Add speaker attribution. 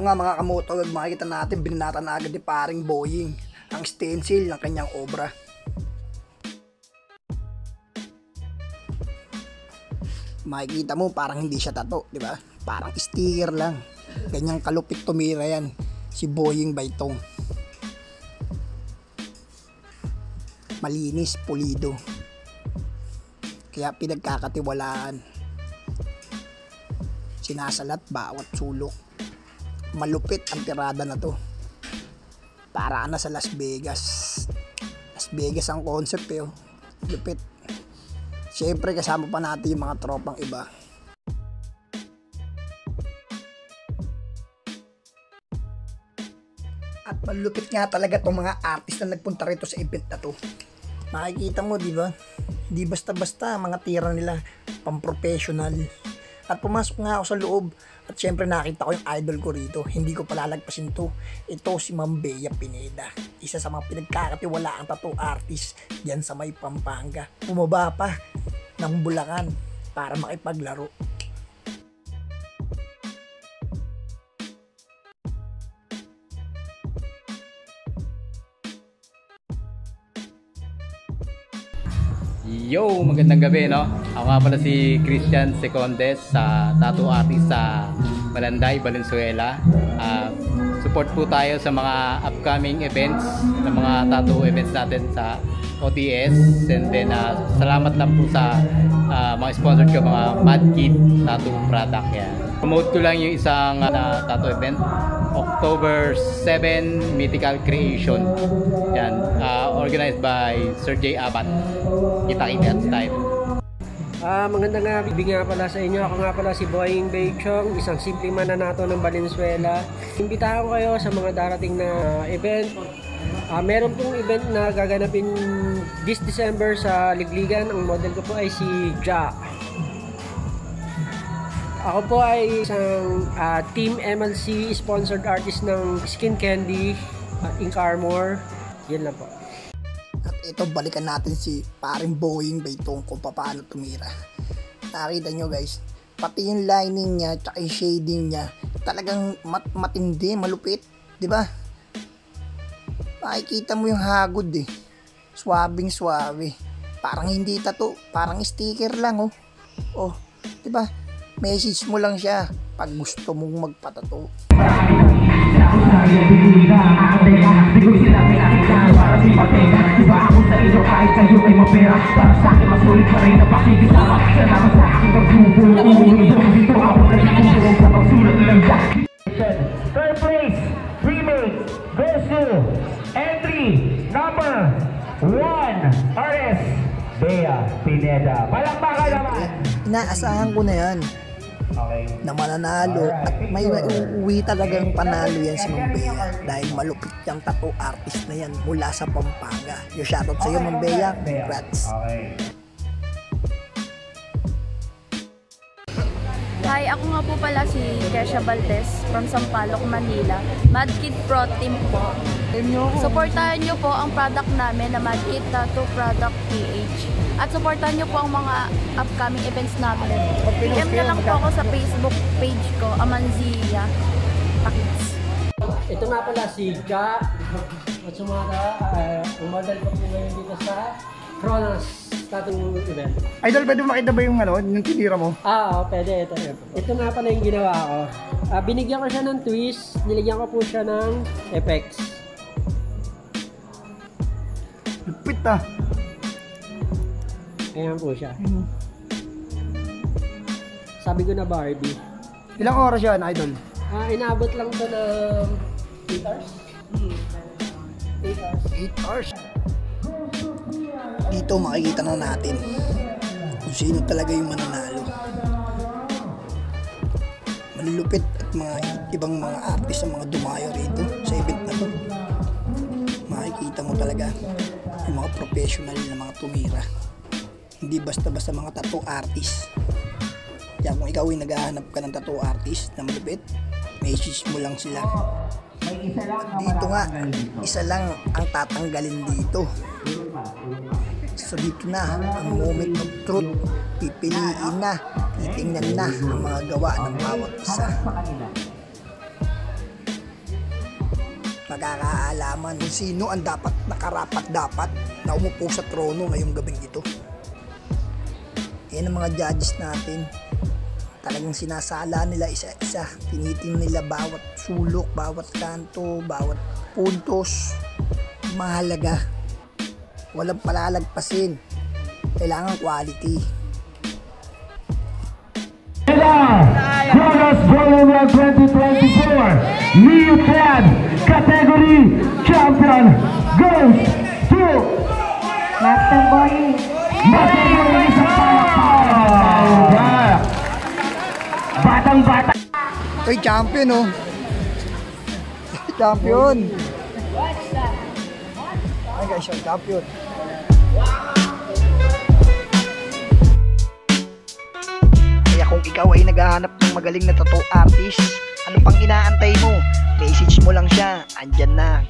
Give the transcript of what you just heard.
Speaker 1: nga mga kamotog, makikita natin binanata na agad ni paring Boying ang stencil ng kanyang obra. Makikita mo parang hindi siya tato, di ba? Parang sticker lang. Ganyang kalupit tumira yan si Boying Baitong. Malinis, pulido. Kaya pinagkakatiwalaan. Sinasalat bawat sulok. Malupit ang tirada na to. Para na sa Las Vegas. Las Vegas ang concept eh. Lupit. Siyempre kasama pa natin yung mga tropang iba. At malupit nga talaga itong mga artist na nagpunta rito sa event na to. Makikita mo, di ba? Di basta-basta mga tira nila, pang-professional. At pumasok nga ako sa loob at syempre nakita ko yung idol ko rito. Hindi ko palalagpasin to. Ito si Ma'am Bea Pineda. Isa sa mga pinagkakatiwalaang tattoo artist diyan sa may Pampanga. Bumaba pa ng Bulacan para makipaglaro.
Speaker 2: Yo, magandang gabi, no? Ako nga pala si Christian Secondes, tattoo artist sa Malanday, Valenzuela. Support po tayo sa mga upcoming events, ng mga tattoo events natin sa OTS. And then salamat lang po sa mga sponsor ko, mga Mad Kid Tattoo product. Yan. Promote ko lang yung isang tattoo event, October 7, Mythical Creation. Yan, organized by Sir J. Abad. Kita-kita at time.
Speaker 3: Magandang gabi nga pala sa inyo. Ako nga pala si Boying Baitong, isang simple mananato ng Valenzuela. Imbitahan ko kayo sa mga darating na event. Meron pong event na gaganapin this December sa Ligligan. Ang model ko po ay si Ja. Ako po ay isang Team MLC sponsored artist ng Skin Candy, Ink Armor. Yan lang po.
Speaker 1: At ito, balikan natin si paring Boying Baitong kung paano tumira. Nakita nyo guys, pati yung lining niya tsaka yung shading niya talagang matindi, malupit, di ba? Makikita mo yung hagod eh, swabing swabe, parang hindi tattoo, parang sticker lang oh. Oh, di ba? Message mo lang siya pag gusto mong magpatato.
Speaker 4: Third place, remake goes to entry number 1, artist Bea Pineda. Palakpakan naman.
Speaker 1: Inaasahan ko na yan.
Speaker 4: Okay.
Speaker 1: Na mananalo at may uuwi talagang panalo yan si Ma'am Bea dahil malupit yung tattoo artist na yan mula sa Pampanga. Yung shoutout sa iyo Ma'am Bea, congrats.
Speaker 4: Okay.
Speaker 5: Hi, ako nga po pala si Kesha Valdez from Sampaloc, Manila. Mad Kid Pro Team po. Supportahan nyo po ang product namin na Mad Kid Tattoo Product PH. At supportahan nyo po ang mga upcoming events namin. PM na lang po ako sa Facebook page ko, Amanzia Pakits.
Speaker 3: Ito nga pala si Ja Matsumara. Ang model ko po ngayon dito sa Kronos Tattoo event.
Speaker 1: Idol, pwede makita ba yung yung tinira mo?
Speaker 3: Pwede. Ito nga pala yung ginawa ko. Binigyan ko siya ng twist, nilagyan ko po siya ng effects.
Speaker 1: Lupit
Speaker 3: Ayan po siya. Sabi ko na Barbie.
Speaker 1: Ilang oras yan, Idol?
Speaker 3: Inabot lang to ng 8 hours.
Speaker 1: 8 hours. Dito makikita na natin kung sino talaga yung mananalo. Malulupit at mga ibang mga artist ang mga dumayo rito sa event na to. Makikita mo talaga yung mga professional na mga tumira. Hindi basta-basta mga tattoo artist. Kaya kung ikaw ay naghahanap ka ng tattoo artist na malupit, message mo lang sila. At dito nga, isa lang ang tatanggalin dito. So dito na ang moment of truth. Pipiliin na, titingnan na ang mga gawa ng bawat isa. magkakaalaman kung sino ang dapat nakarapat-dapat na umupo sa trono ngayong gabing ito. Yan ang mga judges natin. Talagang sinasala nila isa-isa. Tinitingnan nila bawat sulok, bawat kanto, bawat puntos. Mahalaga. Walang palalagpasin. Kailangan quality.
Speaker 4: Chronos Volume 2024 New Club Category Champion goes to
Speaker 6: Master Boy.
Speaker 4: Master Boy sa palakpakan. Batang-bata.
Speaker 1: Uy, champion oh. Champion. Ay guys, yung champion. Kaya kung ikaw ay naghahanap ng magaling na tattoo artist, ano pang inaantay mo? Message mo lang siya, andyan na.